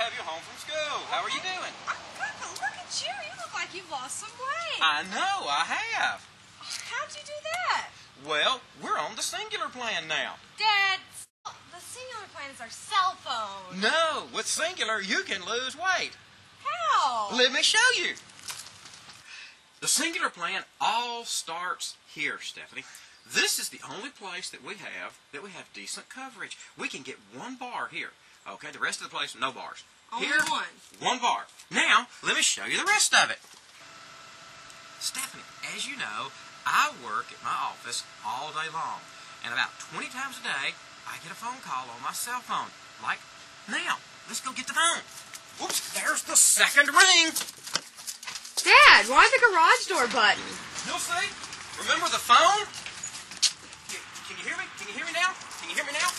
have you home from school. How are you doing? Papa, look at you. You look like you've lost some weight. I know, I have. How'd you do that? Well, we're on the Cingular plan now. Dad, the Cingular plan is our cell phone. No, with Cingular, you can lose weight. How? Let me show you. The Cingular plan all starts here, Stephanie. This is the only place that we have decent coverage. We can get one bar here. Okay, the rest of the place, no bars. Only Here, one bar. Now, let me show you the rest of it. Stephanie, as you know, I work at my office all day long. And about 20 times a day, I get a phone call on my cell phone. Like now. Let's go get the phone. Oops, there's the second ring. Dad, why the garage door button? You'll see. Remember the phone? Can you hear me? Can you hear me now? Can you hear me now?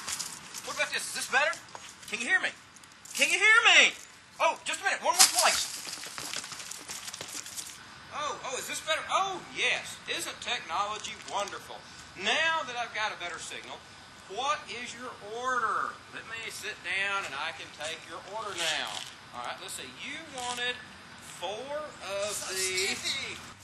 What about this? Is this better? Can you hear me? Can you hear me? Oh, just a minute. One more place. Oh, is this better? Oh, yes. Isn't technology wonderful? Now that I've got a better signal, what is your order? Let me sit down and I can take your order now. All right, let's see. You wanted 4 of the...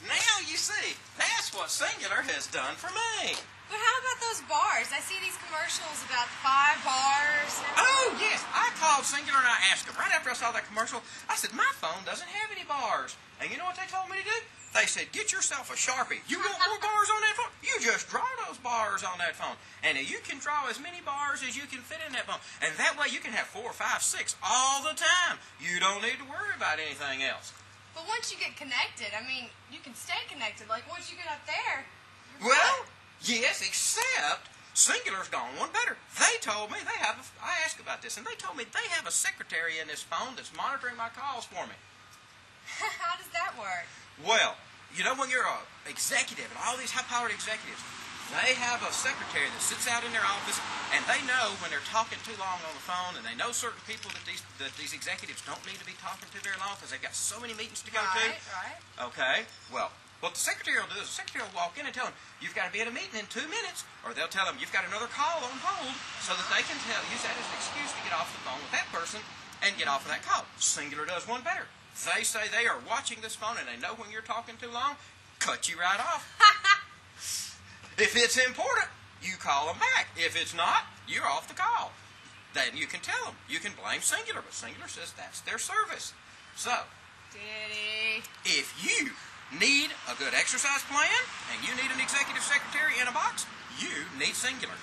Now you see, that's what Cingular has done for me. But how about those bars? I see these commercials about 5 bars. Oh, yes. I called Cingular and I asked them. Right after I saw that commercial, I said, my phone doesn't have any bars. And you know what they told me to do? They said, get yourself a Sharpie. You want more bars on that phone? You just draw those bars on that phone. And you can draw as many bars as you can fit in that phone. And that way you can have 4, 5, 6 all the time. You don't need to worry about anything else. But once you get connected, I mean, you can stay connected. Like, once you get up there, well, yes, except Cingular's gone one better. They told me I asked about this, and they told me they have a secretary in this phone that's monitoring my calls for me. How does that work? Well, you know when you're an executive, and all these high-powered executives, they have a secretary that sits out in their office, and they know when they're talking too long on the phone, and they know certain people that these executives don't need to be talking to very long because they've got so many meetings to go to. Right. Okay, well, what the secretary will do is the secretary will walk in and tell them, you've got to be at a meeting in 2 minutes, or they'll tell them, you've got another call on hold, so that they can use that as an excuse to get off the phone with that person and get off of that call. Cingular does one better. They say they are watching this phone and they know when you're talking too long, cut you right off. If it's important, you call them back. If it's not, you're off the call. Then you can tell them. You can blame Cingular, but Cingular says that's their service. So, Diddy. if you need a good exercise plan and you need an executive secretary in a box, you need Cingular.